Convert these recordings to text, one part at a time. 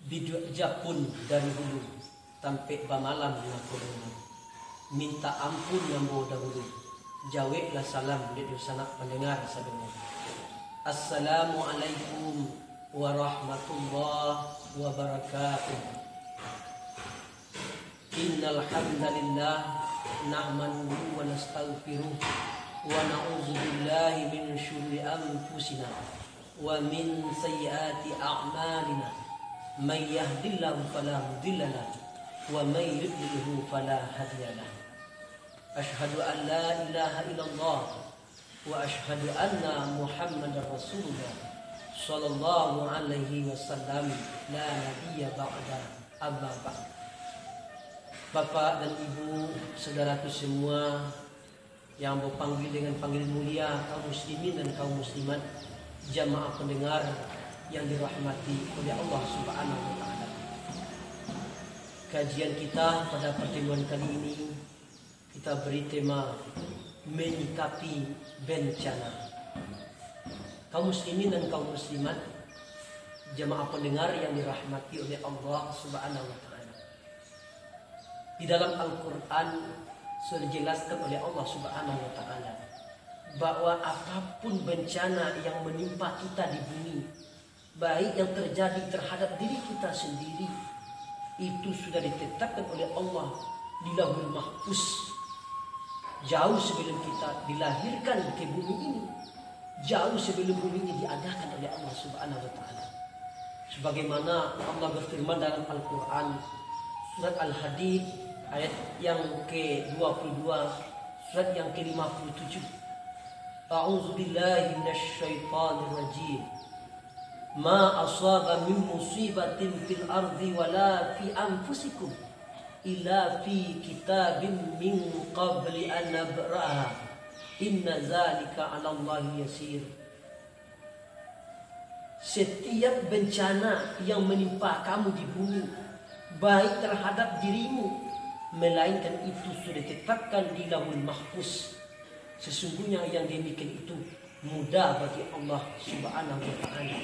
Biduk pun dari hulu sampai bamalam ngakurungan. Minta ampun ngambo dahulu. Jawablah salam di sana pendengar sadengar. Assalamualaikum warahmatullahi wabarakatuh. Innal hamdalillah nahmaduhu wa nastaghfiruh wa na'udzu billahi min syururi anfusina wa min sayyiati a'malina. May yahdihillahu fala mudilla lahu wa may yudlilhu fala hadiya lahu. Asyhadu an la ilaha illallah wa asyhadu anna Muhammadar Rasulullah sallallahu alaihi wasallam la nabiyya ba'da amma ba'd. Bapak dan Ibu, saudaraku semua yang berpanggil dengan panggilan mulia, kaum muslimin dan kaum muslimat, jamaah pendengar yang dirahmati oleh Allah Subhanahu wa taala. Kajian kita pada pertemuan kali ini kita beri tema menyikapi bencana. Kaum muslimin dan kaum muslimat, jamaah pendengar yang dirahmati oleh Allah Subhanahu wa taala. Di dalam Al-Qur'an sudah dijelaskan oleh Allah Subhanahu wa taala bahwa apapun bencana yang menimpa kita di bumi, baik yang terjadi terhadap diri kita sendiri, itu sudah ditetapkan oleh Allah di Lauhul Mahfuz jauh sebelum kita dilahirkan ke bumi ini, jauh sebelum bumi ini diadakan oleh Allah Subhanahu wa taala. Sebagaimana Allah berfirman dalam Al-Qur'an surat Al-Hadid ayat yang ke-22, surat yang ke-57. A'udzu billahi minasyaitonir rajim. Ma asaba min musibatin fil ardi wala fi anfusikum illa fi kitabin min qabli an nabraha inna zalika 'ala Allahi yasir. Setiap bencana yang menimpa kamu di bumi, baik terhadap dirimu, melainkan itu sudah ditetapkan di Lauhul Mahfuz. Sesungguhnya yang demikian itu mudah bagi Allah Subhanahu wa taala.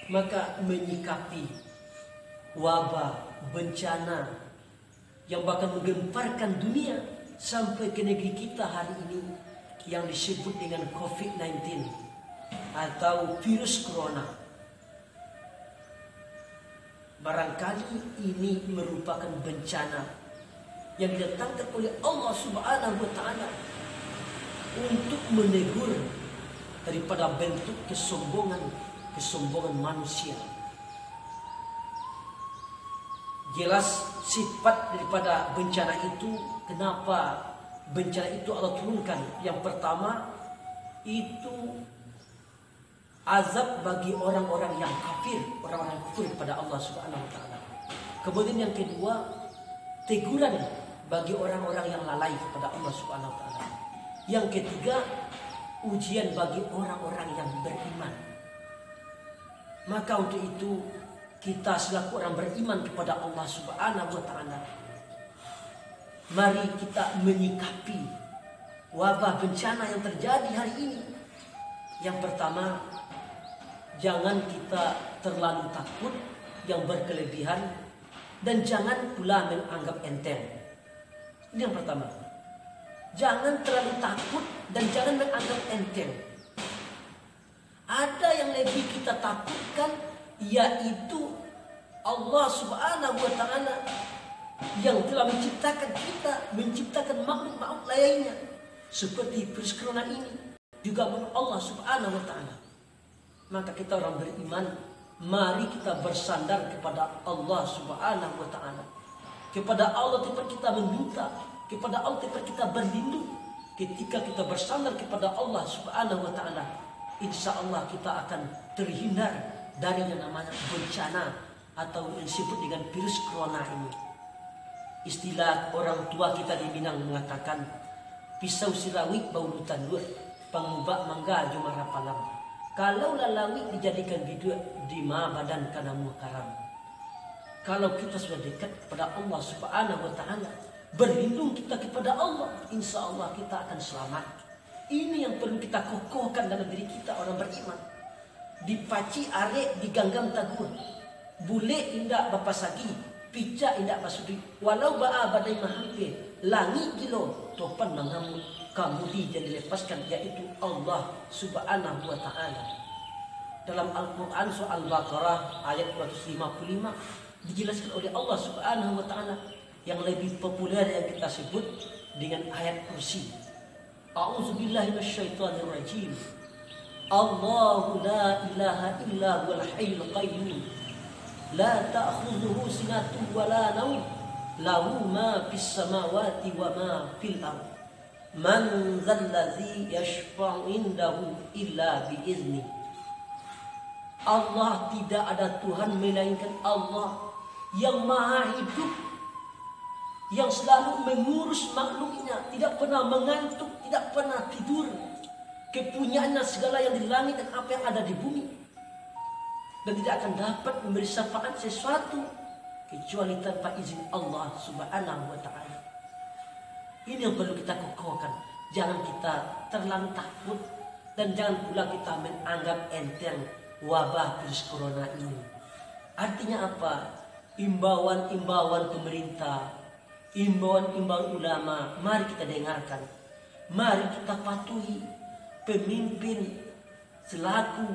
Maka menyikapi wabah, bencana yang bakal menggemparkan dunia sampai ke negeri kita hari ini yang disebut dengan COVID-19 atau virus corona. Barangkali ini merupakan bencana yang didatangkan oleh Allah Subhanahu wa taala untuk menegur daripada bentuk kesombongan manusia. Jelas sifat daripada bencana itu, kenapa bencana itu Allah turunkan. Yang pertama itu azab bagi orang-orang yang kafir, orang-orang yang kufur kepada Allah Subhanahu wa taala. Kemudian yang kedua, teguran bagi orang-orang yang lalai kepada Allah Subhanahu wa taala. Yang ketiga, ujian bagi orang-orang yang beriman. Maka untuk itu kita selaku orang beriman kepada Allah Subhanahu wa taala, mari kita menyikapi wabah bencana yang terjadi hari ini. Yang pertama, jangan kita terlalu takut yang berkelebihan dan jangan pula menganggap enteng. Ini yang pertama. Jangan terlalu takut dan jangan menganggap enteng. Ada yang lebih kita takutkan, yaitu Allah Subhanahu wa taala yang telah menciptakan kita, menciptakan makhluk-makhluk lainnya seperti virus corona ini juga menurut Allah Subhanahu wa taala. Maka kita orang beriman, mari kita bersandar kepada Allah Subhanahu wa taala. Kepada Allah tempat kita meminta, kepada Allah tempat kita berlindung. Ketika kita bersandar kepada Allah Subhanahu wa taala, insya Allah kita akan terhindar dari yang namanya bencana atau yang disebut dengan virus corona ini. Istilah orang tua kita di Minang mengatakan, pisau sirawik bau lutan luar, pangubak mangga jumara palam. Kalau lalawik dijadikan biduk di ma badan kana mukaram. Kalau kita sudah dekat kepada Allah Subhanahu wa taala, berlindung kita kepada Allah, insya Allah kita akan selamat. Ini yang perlu kita kokohkan dalam diri kita orang beriman. Dipaci arek diganggam tagur. Bule indak bapasagi, pica indak basudi. Walau ba'a badai mahampir, langit gilo, topan mengamuk, kamudi yang dilepaskan, yaitu Allah subhanahu wa ta'ala. Dalam Al-Quran surah Al-Baqarah ayat 255 dijelaskan oleh Allah subhanahu wa ta'ala, yang lebih populer yang kita sebut dengan ayat kursi. A'udzubillahi minasyaitonirrajim. Allahu la ilaha illa huwal hayyul qayyum. La ta'khudhuhu sinatun wa la nawm. Lahu ma fis samawati wa ma fil ardh. Man dzalladzi yashfa'u indahu illa bi'izni. Allah, tidak ada Tuhan melainkan Allah yang maha hidup, yang selalu mengurus makhluknya, tidak pernah mengantuk, tidak pernah tidur. Kepunyaannya segala yang di langit dan apa yang ada di bumi. Dan tidak akan dapat memberi syafaat sesuatu kecuali tanpa izin Allah subhanahu wa ta'ala. Ini yang perlu kita kokohkan. Jangan kita terlalu takut, dan jangan pula kita menganggap enteng wabah virus corona ini. Artinya apa? Imbauan-imbauan pemerintah, imbauan-imbauan ulama, mari kita dengarkan. Mari kita patuhi. Pemimpin selaku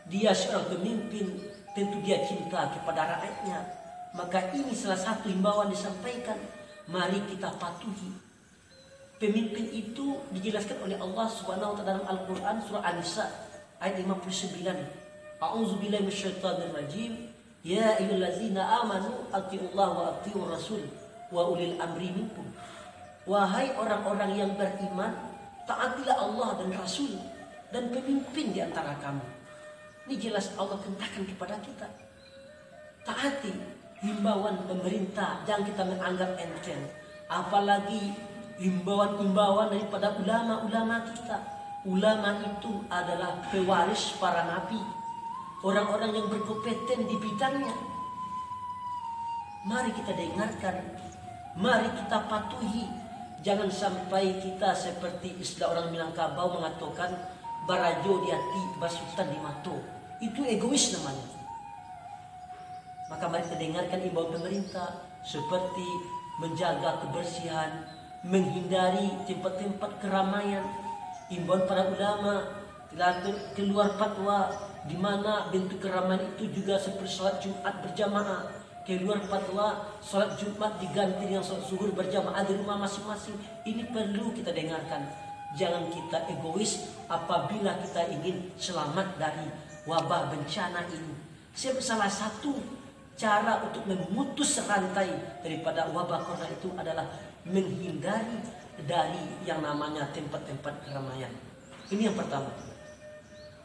dia seorang pemimpin, tentu dia cinta kepada rakyatnya. Maka ini salah satu himbauan disampaikan, mari kita patuhi. Pemimpin itu dijelaskan oleh Allah Subhanahu wa taala dalam Al-Qur'an surah An-Nisa ayat 59. A'udzubillahi minasyaitonirrajim. Ya ayyuhallazina amanu atti'ullaha wa atti'ur rasul wa ulil amri minkum. Wahai orang-orang yang beriman, taatilah Allah dan Rasul dan pemimpin di antara kamu. Ini jelas Allah katakan kepada kita. Taati himbauan pemerintah, jangan kita menganggap enteng. Apalagi himbauan-himbauan daripada ulama-ulama kita. Ulama itu adalah pewaris para nabi, orang-orang yang berkompeten di bidangnya. Mari kita dengarkan, mari kita patuhi. Jangan sampai kita seperti istilah orang Minangkabau mengatakan barajo di hati, basutan di mato. Itu egois namanya. Maka mari kita dengarkan imbauan pemerintah seperti menjaga kebersihan, menghindari tempat-tempat keramaian. Imbauan para ulama keluar fatwa di mana bentuk keramaian itu juga seperti salat Jumat berjamaah. Keluar fatwa salat Jumat diganti dengan salat zuhur berjamaah di rumah masing-masing. Ini perlu kita dengarkan. Jangan kita egois apabila kita ingin selamat dari wabah bencana ini. Salah satu cara untuk memutus rantai daripada wabah corona itu adalah menghindari dari yang namanya tempat-tempat keramaian. Ini yang pertama.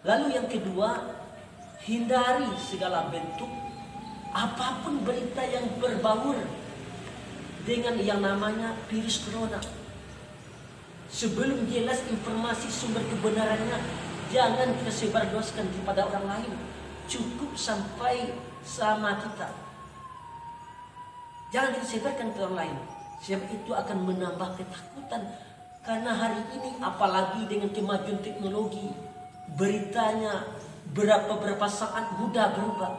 Lalu yang kedua, hindari segala bentuk apapun berita yang berbaur dengan yang namanya virus corona. Sebelum jelas informasi sumber kebenarannya, jangan kita sebarluaskan kepada orang lain. Cukup sampai sama kita. Jangan kita sebarkan ke orang lain. Sebab itu akan menambah ketakutan. Karena hari ini apalagi dengan kemajuan teknologi, beritanya berapa saat mudah berubah.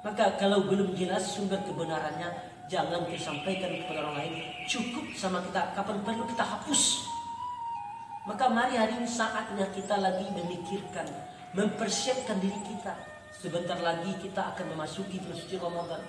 Maka kalau belum jelas sumber kebenarannya, jangan disampaikan kepada orang lain. Cukup sama kita, kapan perlu kita hapus. Maka mari hari ini saatnya kita lagi memikirkan, mempersiapkan diri kita. Sebentar lagi kita akan memasuki bulan suci Ramadan,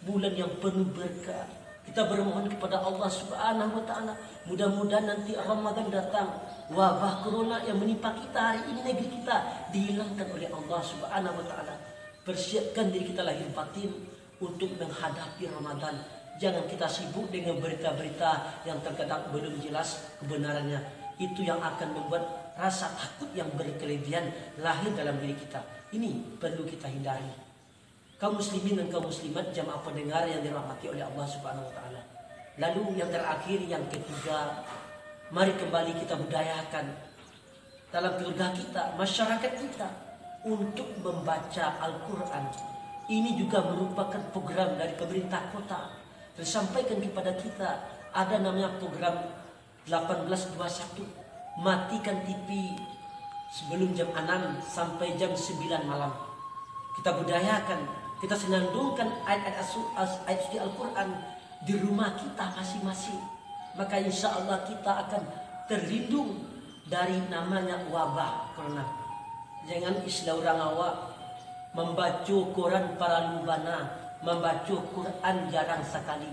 bulan yang penuh berkah. Kita bermohon kepada Allah Subhanahu wa taala, mudah-mudahan nanti Ramadan datang, wabah corona yang menimpa kita hari ini negeri kita dihilangkan oleh Allah Subhanahu wa taala. Persiapkan diri kita lahir batin untuk menghadapi Ramadan. Jangan kita sibuk dengan berita-berita yang terkadang belum jelas kebenarannya. Itu yang akan membuat rasa takut yang berkelebihan lahir dalam diri kita. Ini perlu kita hindari. Kaum muslimin dan kaum muslimat, jamaah pendengar yang dirahmati oleh Allah Subhanahu wa taala. Lalu yang terakhir, yang ketiga, mari kembali kita budayakan dalam keluarga kita, masyarakat kita untuk membaca Al-Quran. Ini juga merupakan program dari pemerintah kota. Tersampaikan kepada kita, ada namanya program 1821. Matikan TV sebelum jam 6 sampai jam 9 malam. Kita budayakan Kita senandungkan ayat suci Al-Quran di rumah kita masing-masing. Maka insya Allah kita akan terlindung dari namanya wabah corona. Jangan istilah orang awak membaca Quran para lubana, membaca Quran jarang sekali.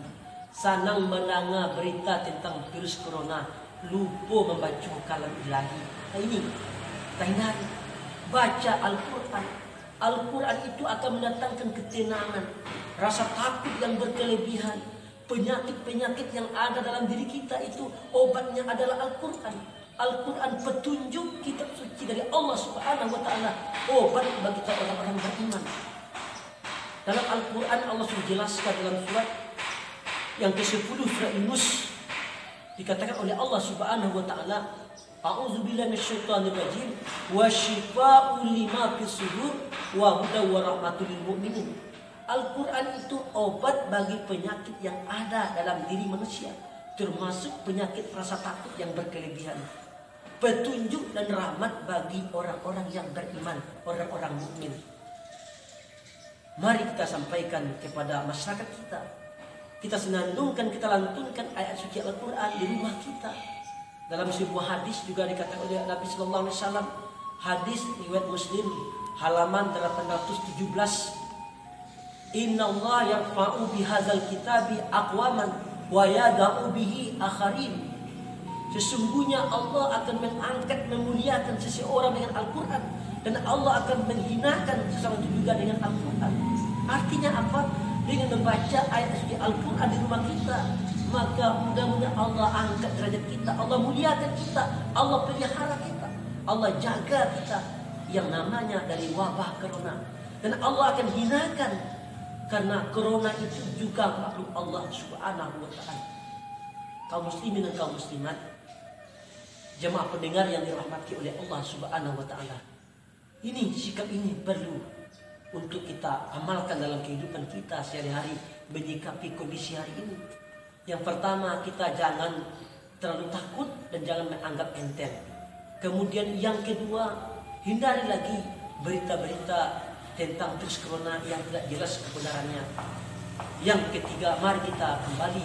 Sanang menanga berita tentang virus corona, lupa membaca kalam ilahi. Nah ini, hindari. Baca Al-Quran. Al-Quran itu akan mendatangkan ketenangan, rasa takut yang berkelebihan. Penyakit-penyakit yang ada dalam diri kita itu obatnya adalah Al-Quran. Al-Quran petunjuk kitab suci dari Allah Subhanahu wa taala, obat bagi kita orang-orang beriman. Dalam Al-Quran Allah sudah jelaskan dalam surat yang ke-10 surat Yunus, dikatakan oleh Allah Subhanahu wa taala, a'udzubillahi minasyaitonir rajim wa syifaa'un lima fis sudur wa hudaw wa rahmatul lil mu'minin. Al-Quran itu obat bagi penyakit yang ada dalam diri manusia, termasuk penyakit rasa takut yang berkelebihan. Petunjuk dan rahmat bagi orang-orang yang beriman, orang-orang mukmin. Mari kita sampaikan kepada masyarakat kita. Kita senandungkan, kita lantunkan ayat suci Al-Quran di rumah kita. Dalam sebuah hadis juga dikatakan oleh Nabi Sallallahu Alaihi Wasallam, hadis riwayat Muslim halaman 817. Inna Allah yarfa'u bihadzal kitabi aqwaman wa yada'u bihi akharin. Sesungguhnya Allah akan mengangkat, memuliakan seseorang dengan Al-Quran, dan Allah akan menghinakan seseorang itu juga dengan Al-Quran. Artinya apa? Dengan membaca ayat suci Al-Quran di rumah kita, maka mudah-mudahan Allah angkat derajat kita, Allah muliakan kita, Allah pelihara kita, Allah jaga kita yang namanya dari wabah corona. Dan Allah akan hinakan, karena corona itu juga makhluk Allah Subhanahu wa taala. Kaum muslimin dan kaum muslimat, jemaah pendengar yang dirahmati oleh Allah Subhanahu wa taala. Ini sikap ini perlu untuk kita amalkan dalam kehidupan kita sehari-hari menyikapi kondisi hari ini. Yang pertama, kita jangan terlalu takut dan jangan menganggap enteng. Kemudian yang kedua, hindari lagi berita-berita tentang virus corona yang tidak jelas kebenarannya. Yang ketiga, mari kita kembali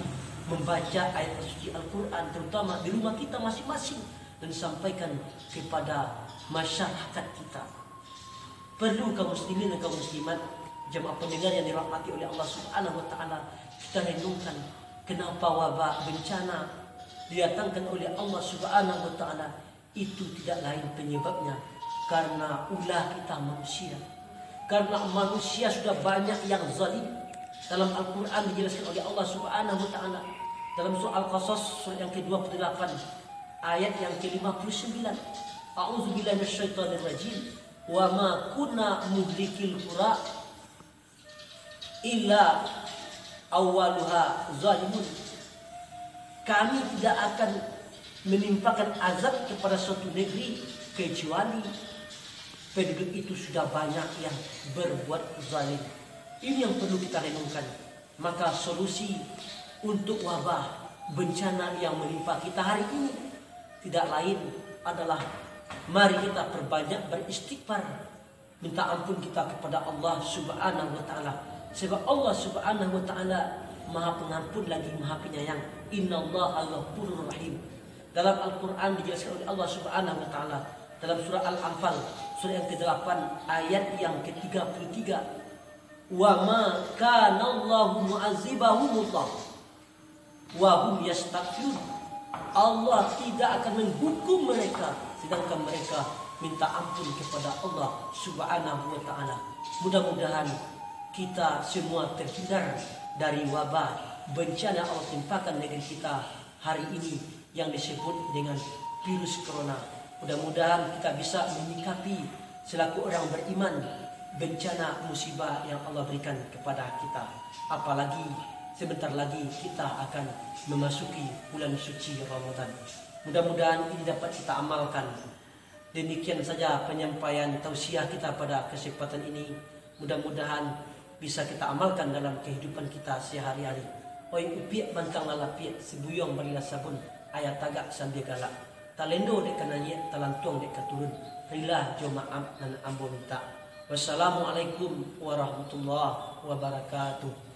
membaca ayat suci Al-Quran, terutama di rumah kita masing-masing, dan sampaikan kepada masyarakat kita. Perlu kaum muslimin dan kaum muslimat, jemaah pendengar yang dirahmati oleh Allah Subhanahu wa taala, kita renungkan kenapa wabah bencana didatangkan oleh Allah Subhanahu wa taala. Itu tidak lain penyebabnya karena ulah kita manusia. Karena manusia sudah banyak yang zalim. Dalam Al-Quran dijelaskan oleh Allah Subhanahu wa taala dalam surah Al-Qasas surat yang ke-28 ayat yang ke-59. A'udzubillahi minasyaitonir rajim. Wa ma kunna muhlikil qura illa awwaluha zalimun. Kami tidak akan menimpakan azab kepada suatu negeri kecuali penduduk itu sudah banyak yang berbuat zalim. Ini yang perlu kita renungkan. Maka solusi untuk wabah bencana yang menimpa kita hari ini tidak lain adalah mari kita perbanyak beristighfar, minta ampun kita kepada Allah Subhanahu wa taala. Sebab Allah Subhanahu wa taala Maha Pengampun lagi Maha Penyayang. Innallaha ghafurur rahim. Dalam Al-Quran dijelaskan oleh Allah Subhanahu wa taala dalam surah Al-Anfal surah yang ke-8 ayat yang ke-33. Wa ma kana Allahu mu'adzibahumullah wa hum yastaghfirun. Allah tidak akan menghukum mereka sedangkan mereka minta ampun kepada Allah Subhanahu wa taala. Mudah-mudahan kita semua terhindar dari wabah bencana Allah timpakan negeri kita hari ini yang disebut dengan virus corona. Mudah-mudahan kita bisa menyikapi selaku orang beriman bencana musibah yang Allah berikan kepada kita. Apalagi sebentar lagi kita akan memasuki bulan suci Ramadan. Mudah-mudahan ini dapat kita amalkan. Demikian saja penyampaian tausiah kita pada kesempatan ini. Mudah-mudahan bisa kita amalkan dalam kehidupan kita sehari-hari. Oi upiak bantang lalapiak sebuyong balila sabun ayat tagak sambil galak. Talendo dek kananya talantuang dek katurun. Rilah jo maaf dan ambo minta. Wassalamualaikum warahmatullahi wabarakatuh.